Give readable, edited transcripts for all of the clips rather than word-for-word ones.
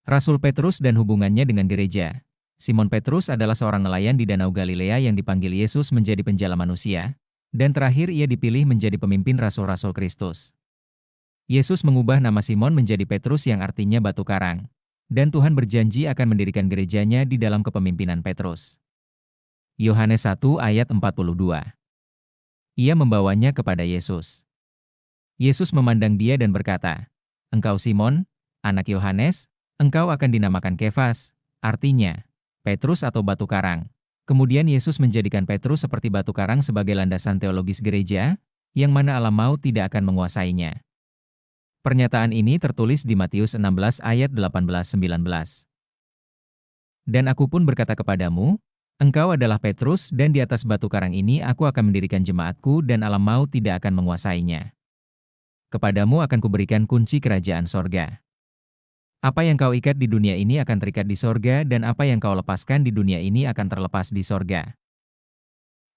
Rasul Petrus dan hubungannya dengan gereja. Simon Petrus adalah seorang nelayan di Danau Galilea yang dipanggil Yesus menjadi penjala manusia, dan terakhir ia dipilih menjadi pemimpin rasul-rasul Kristus. Yesus mengubah nama Simon menjadi Petrus yang artinya batu karang, dan Tuhan berjanji akan mendirikan gerejanya di dalam kepemimpinan Petrus. Yohanes 1 ayat 42. Ia membawanya kepada Yesus. Yesus memandang dia dan berkata, "Engkau Simon, anak Yohanes, engkau akan dinamakan Kefas," artinya, Petrus atau batu karang. Kemudian Yesus menjadikan Petrus seperti batu karang sebagai landasan teologis gereja, yang mana alam maut tidak akan menguasainya. Pernyataan ini tertulis di Matius 16 ayat 18-19. "Dan aku pun berkata kepadamu, engkau adalah Petrus dan di atas batu karang ini aku akan mendirikan jemaatku dan alam maut tidak akan menguasainya. Kepadamu akan kuberikan kunci kerajaan sorga. Apa yang kau ikat di dunia ini akan terikat di sorga dan apa yang kau lepaskan di dunia ini akan terlepas di sorga."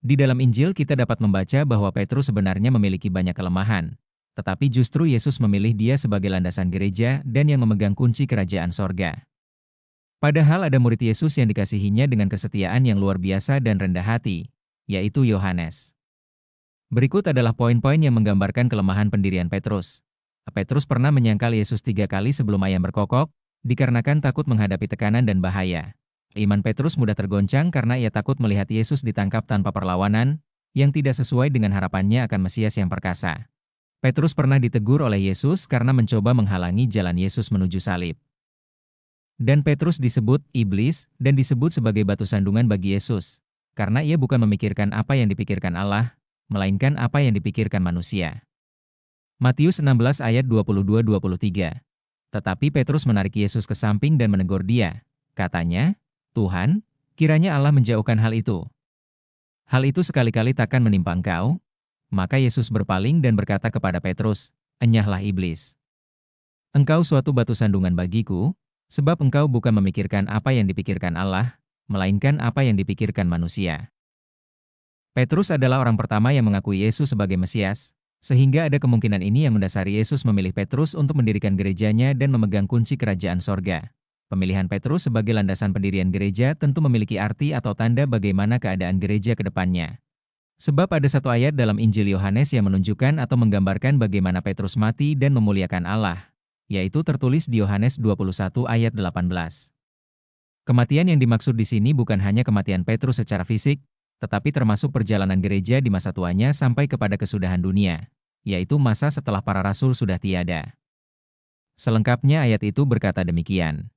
Di dalam Injil kita dapat membaca bahwa Petrus sebenarnya memiliki banyak kelemahan. Tetapi justru Yesus memilih dia sebagai landasan gereja dan yang memegang kunci kerajaan sorga. Padahal ada murid Yesus yang dikasihinya dengan kesetiaan yang luar biasa dan rendah hati, yaitu Yohanes. Berikut adalah poin-poin yang menggambarkan kelemahan pendirian Petrus. Petrus pernah menyangkal Yesus 3 kali sebelum ayam berkokok, dikarenakan takut menghadapi tekanan dan bahaya. Iman Petrus mudah tergoncang karena ia takut melihat Yesus ditangkap tanpa perlawanan, yang tidak sesuai dengan harapannya akan Mesias yang perkasa. Petrus pernah ditegur oleh Yesus karena mencoba menghalangi jalan Yesus menuju salib. Dan Petrus disebut iblis dan disebut sebagai batu sandungan bagi Yesus, karena ia bukan memikirkan apa yang dipikirkan Allah, melainkan apa yang dipikirkan manusia. Matius 16 ayat 22-23. Tetapi Petrus menarik Yesus ke samping dan menegur dia. Katanya, "Tuhan, kiranya Allah menjauhkan hal itu. Hal itu sekali-kali takkan menimpa engkau." Maka Yesus berpaling dan berkata kepada Petrus, "Enyahlah iblis. Engkau suatu batu sandungan bagiku, sebab engkau bukan memikirkan apa yang dipikirkan Allah, melainkan apa yang dipikirkan manusia." Petrus adalah orang pertama yang mengakui Yesus sebagai Mesias, sehingga ada kemungkinan ini yang mendasari Yesus memilih Petrus untuk mendirikan gerejanya dan memegang kunci kerajaan sorga. Pemilihan Petrus sebagai landasan pendirian gereja tentu memiliki arti atau tanda bagaimana keadaan gereja ke depannya. Sebab ada satu ayat dalam Injil Yohanes yang menunjukkan atau menggambarkan bagaimana Petrus mati dan memuliakan Allah, yaitu tertulis di Yohanes 21 ayat 18. Kematian yang dimaksud di sini bukan hanya kematian Petrus secara fisik, tetapi termasuk perjalanan gereja di masa tuanya sampai kepada kesudahan dunia, yaitu masa setelah para rasul sudah tiada. Selengkapnya ayat itu berkata demikian.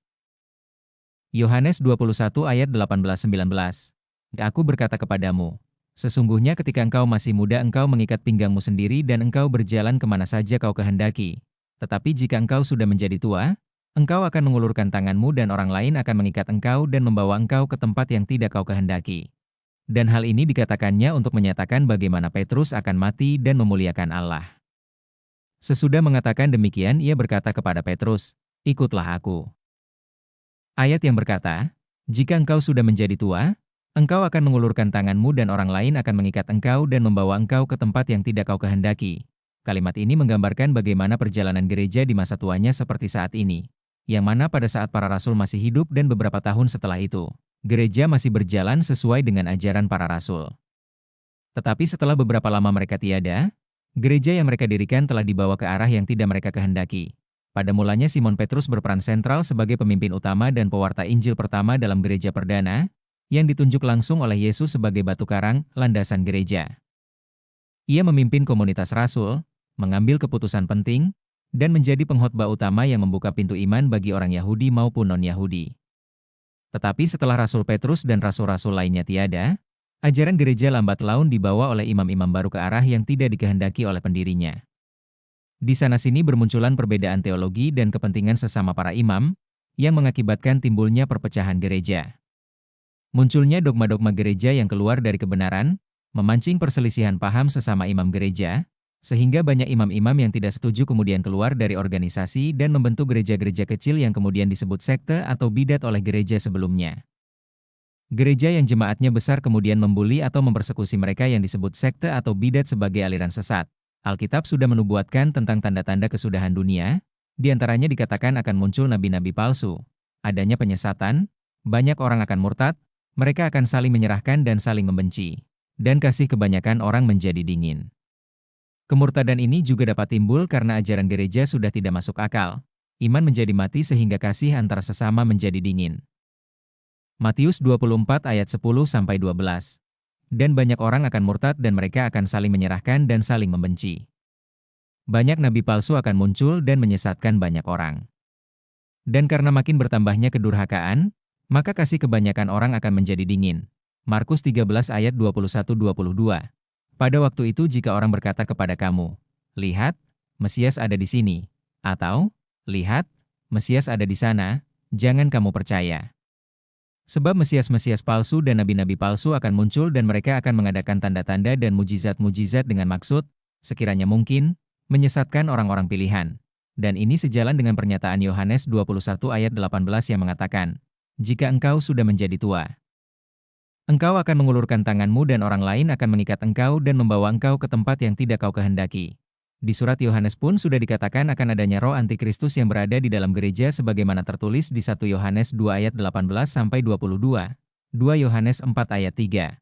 Yohanes 21 ayat 18-19. "Aku berkata kepadamu, sesungguhnya ketika engkau masih muda engkau mengikat pinggangmu sendiri dan engkau berjalan kemana saja kau kehendaki. Tetapi jika engkau sudah menjadi tua, engkau akan mengulurkan tanganmu dan orang lain akan mengikat engkau dan membawa engkau ke tempat yang tidak kau kehendaki." Dan hal ini dikatakannya untuk menyatakan bagaimana Petrus akan mati dan memuliakan Allah. Sesudah mengatakan demikian ia berkata kepada Petrus, "Ikutlah aku." Ayat yang berkata, "Jika engkau sudah menjadi tua, engkau akan mengulurkan tanganmu dan orang lain akan mengikat engkau dan membawa engkau ke tempat yang tidak kau kehendaki." Kalimat ini menggambarkan bagaimana perjalanan gereja di masa tuanya seperti saat ini, yang mana pada saat para rasul masih hidup dan beberapa tahun setelah itu, gereja masih berjalan sesuai dengan ajaran para rasul. Tetapi setelah beberapa lama mereka tiada, gereja yang mereka dirikan telah dibawa ke arah yang tidak mereka kehendaki. Pada mulanya Simon Petrus berperan sentral sebagai pemimpin utama dan pewarta Injil pertama dalam gereja perdana, yang ditunjuk langsung oleh Yesus sebagai batu karang, landasan gereja. Ia memimpin komunitas rasul, mengambil keputusan penting, dan menjadi pengkhotbah utama yang membuka pintu iman bagi orang Yahudi maupun non-Yahudi. Tetapi setelah Rasul Petrus dan rasul-rasul lainnya tiada, ajaran gereja lambat laun dibawa oleh imam-imam baru ke arah yang tidak dikehendaki oleh pendirinya. Di sana-sini bermunculan perbedaan teologi dan kepentingan sesama para imam, yang mengakibatkan timbulnya perpecahan gereja. Munculnya dogma-dogma gereja yang keluar dari kebenaran, memancing perselisihan paham sesama imam gereja, sehingga banyak imam-imam yang tidak setuju kemudian keluar dari organisasi dan membentuk gereja-gereja kecil yang kemudian disebut sekte atau bidat oleh gereja sebelumnya. Gereja yang jemaatnya besar kemudian membuli atau mempersekusi mereka yang disebut sekte atau bidat sebagai aliran sesat. Alkitab sudah menubuatkan tentang tanda-tanda kesudahan dunia, di antaranya dikatakan akan muncul nabi-nabi palsu, adanya penyesatan, banyak orang akan murtad, mereka akan saling menyerahkan dan saling membenci, dan kasih kebanyakan orang menjadi dingin. Kemurtadan ini juga dapat timbul karena ajaran gereja sudah tidak masuk akal. Iman menjadi mati sehingga kasih antara sesama menjadi dingin. Matius 24 ayat 10-12. Dan banyak orang akan murtad dan mereka akan saling menyerahkan dan saling membenci. Banyak nabi palsu akan muncul dan menyesatkan banyak orang. Dan karena makin bertambahnya kedurhakaan, maka kasih kebanyakan orang akan menjadi dingin. Markus 13 ayat 21-22. Pada waktu itu jika orang berkata kepada kamu, "Lihat, Mesias ada di sini," atau "Lihat, Mesias ada di sana," jangan kamu percaya. Sebab Mesias-Mesias palsu dan nabi-nabi palsu akan muncul dan mereka akan mengadakan tanda-tanda dan mujizat-mujizat dengan maksud, sekiranya mungkin, menyesatkan orang-orang pilihan. Dan ini sejalan dengan pernyataan Yohanes 21 ayat 18 yang mengatakan, "Jika engkau sudah menjadi tua, engkau akan mengulurkan tanganmu dan orang lain akan mengikat engkau dan membawa engkau ke tempat yang tidak kau kehendaki." Di surat Yohanes pun sudah dikatakan akan adanya roh antikristus yang berada di dalam gereja sebagaimana tertulis di 1 Yohanes 2 ayat 18-22, 2 Yohanes 4 ayat 3.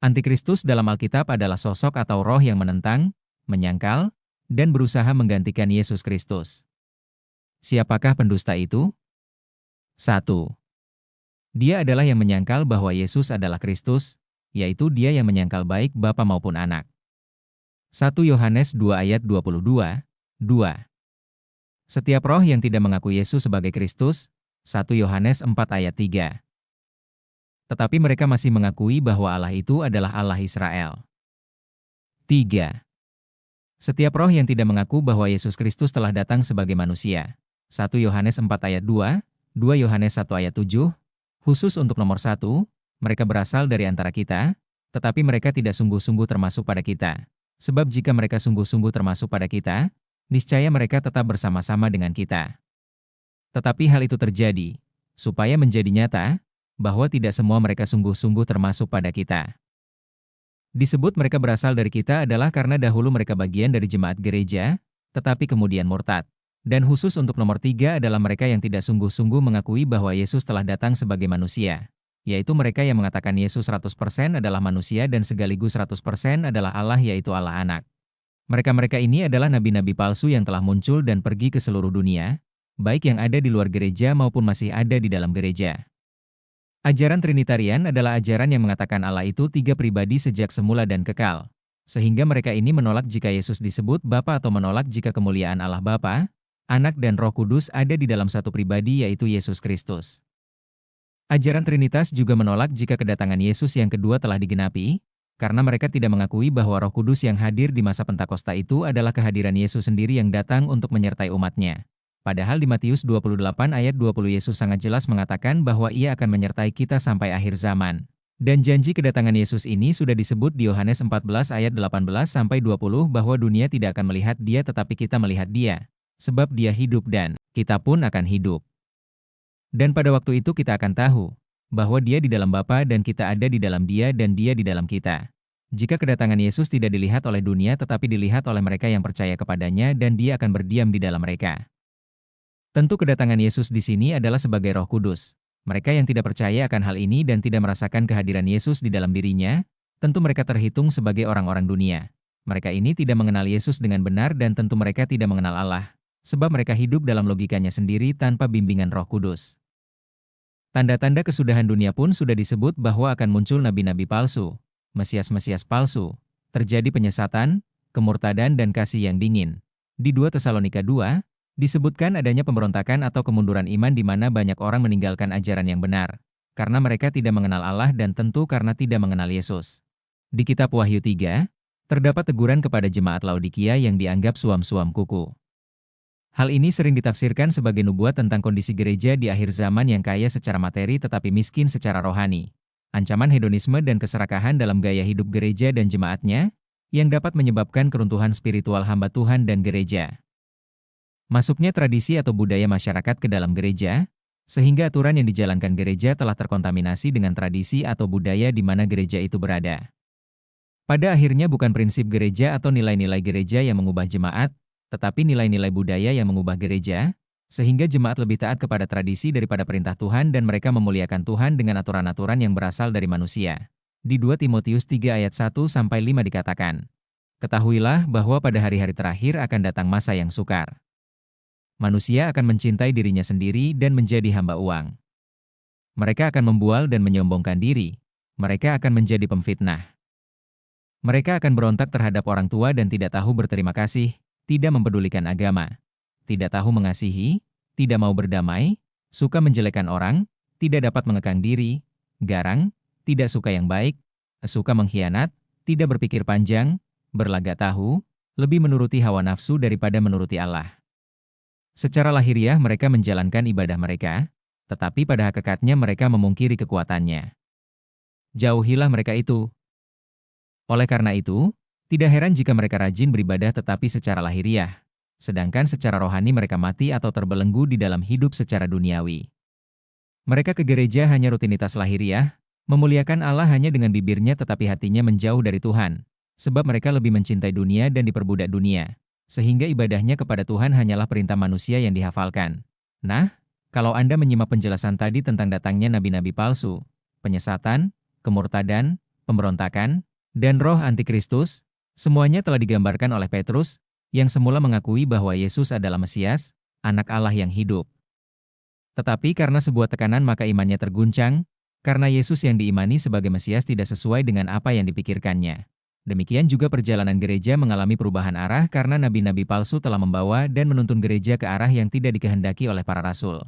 Antikristus dalam Alkitab adalah sosok atau roh yang menentang, menyangkal, dan berusaha menggantikan Yesus Kristus. Siapakah pendusta itu? 1. Dia adalah yang menyangkal bahwa Yesus adalah Kristus, yaitu dia yang menyangkal baik Bapa maupun Anak. 1 Yohanes 2 ayat 22, 2. Setiap roh yang tidak mengaku Yesus sebagai Kristus, 1 Yohanes 4 ayat 3. Tetapi mereka masih mengakui bahwa Allah itu adalah Allah Israel. 3. Setiap roh yang tidak mengaku bahwa Yesus Kristus telah datang sebagai manusia, 1 Yohanes 4 ayat 2, 2 Yohanes 1 ayat 7, khusus untuk nomor 1, mereka berasal dari antara kita, tetapi mereka tidak sungguh-sungguh termasuk pada kita. Sebab jika mereka sungguh-sungguh termasuk pada kita, niscaya mereka tetap bersama-sama dengan kita. Tetapi hal itu terjadi, supaya menjadi nyata, bahwa tidak semua mereka sungguh-sungguh termasuk pada kita. Disebut mereka berasal dari kita adalah karena dahulu mereka bagian dari jemaat gereja, tetapi kemudian murtad. Dan khusus untuk nomor 3 adalah mereka yang tidak sungguh-sungguh mengakui bahwa Yesus telah datang sebagai manusia. Yaitu mereka yang mengatakan Yesus 100% adalah manusia dan sekaligus 100% adalah Allah yaitu Allah Anak. Mereka-mereka ini adalah nabi-nabi palsu yang telah muncul dan pergi ke seluruh dunia, baik yang ada di luar gereja maupun masih ada di dalam gereja. Ajaran Trinitarian adalah ajaran yang mengatakan Allah itu 3 pribadi sejak semula dan kekal. Sehingga mereka ini menolak jika Yesus disebut Bapa atau menolak jika kemuliaan Allah Bapa, Anak dan Roh Kudus ada di dalam satu pribadi yaitu Yesus Kristus. Ajaran Trinitas juga menolak jika kedatangan Yesus yang kedua telah digenapi, karena mereka tidak mengakui bahwa Roh Kudus yang hadir di masa Pentakosta itu adalah kehadiran Yesus sendiri yang datang untuk menyertai umatnya. Padahal di Matius 28 ayat 20 Yesus sangat jelas mengatakan bahwa ia akan menyertai kita sampai akhir zaman. Dan janji kedatangan Yesus ini sudah disebut di Yohanes 14 ayat 18-20 bahwa dunia tidak akan melihat dia tetapi kita melihat dia. Sebab dia hidup dan kita pun akan hidup. Dan pada waktu itu kita akan tahu bahwa dia di dalam Bapa dan kita ada di dalam dia dan dia di dalam kita. Jika kedatangan Yesus tidak dilihat oleh dunia tetapi dilihat oleh mereka yang percaya kepadanya dan dia akan berdiam di dalam mereka. Tentu kedatangan Yesus di sini adalah sebagai Roh Kudus. Mereka yang tidak percaya akan hal ini dan tidak merasakan kehadiran Yesus di dalam dirinya, tentu mereka terhitung sebagai orang-orang dunia. Mereka ini tidak mengenal Yesus dengan benar dan tentu mereka tidak mengenal Allah, sebab mereka hidup dalam logikanya sendiri tanpa bimbingan Roh Kudus. Tanda-tanda kesudahan dunia pun sudah disebut bahwa akan muncul nabi-nabi palsu, Mesias-Mesias palsu, terjadi penyesatan, kemurtadan dan kasih yang dingin. Di 2 Tesalonika 2, disebutkan adanya pemberontakan atau kemunduran iman di mana banyak orang meninggalkan ajaran yang benar, karena mereka tidak mengenal Allah dan tentu karena tidak mengenal Yesus. Di kitab Wahyu 3, terdapat teguran kepada jemaat Laodikia yang dianggap suam-suam kuku. Hal ini sering ditafsirkan sebagai nubuat tentang kondisi gereja di akhir zaman yang kaya secara materi tetapi miskin secara rohani. Ancaman hedonisme dan keserakahan dalam gaya hidup gereja dan jemaatnya, yang dapat menyebabkan keruntuhan spiritual hamba Tuhan dan gereja. Masuknya tradisi atau budaya masyarakat ke dalam gereja, sehingga aturan yang dijalankan gereja telah terkontaminasi dengan tradisi atau budaya di mana gereja itu berada. Pada akhirnya bukan prinsip gereja atau nilai-nilai gereja yang mengubah jemaat, tetapi nilai-nilai budaya yang mengubah gereja, Sehingga jemaat lebih taat kepada tradisi daripada perintah Tuhan dan mereka memuliakan Tuhan dengan aturan-aturan yang berasal dari manusia. Di 2 Timotius 3 ayat 1-5 dikatakan, "Ketahuilah bahwa pada hari-hari terakhir akan datang masa yang sukar. Manusia akan mencintai dirinya sendiri dan menjadi hamba uang. Mereka akan membual dan menyombongkan diri. Mereka akan menjadi pemfitnah. Mereka akan berontak terhadap orang tua dan tidak tahu berterima kasih, tidak mempedulikan agama, tidak tahu mengasihi, tidak mau berdamai, suka menjelekkan orang, tidak dapat mengekang diri, garang, tidak suka yang baik, suka mengkhianat, tidak berpikir panjang, berlagak tahu, lebih menuruti hawa nafsu daripada menuruti Allah." Secara lahiriah mereka menjalankan ibadah mereka, tetapi pada hakikatnya mereka memungkiri kekuatannya. Jauhilah mereka itu. Oleh karena itu, tidak heran jika mereka rajin beribadah tetapi secara lahiriah, sedangkan secara rohani mereka mati atau terbelenggu di dalam hidup secara duniawi. Mereka ke gereja hanya rutinitas lahiriah, memuliakan Allah hanya dengan bibirnya tetapi hatinya menjauh dari Tuhan, sebab mereka lebih mencintai dunia dan diperbudak dunia, sehingga ibadahnya kepada Tuhan hanyalah perintah manusia yang dihafalkan. Nah, kalau Anda menyimak penjelasan tadi tentang datangnya nabi-nabi palsu, penyesatan, kemurtadan, pemberontakan, dan roh antikristus, semuanya telah digambarkan oleh Petrus, yang semula mengakui bahwa Yesus adalah Mesias, anak Allah yang hidup. Tetapi karena sebuah tekanan maka imannya terguncang, karena Yesus yang diimani sebagai Mesias tidak sesuai dengan apa yang dipikirkannya. Demikian juga perjalanan gereja mengalami perubahan arah karena nabi-nabi palsu telah membawa dan menuntun gereja ke arah yang tidak dikehendaki oleh para rasul.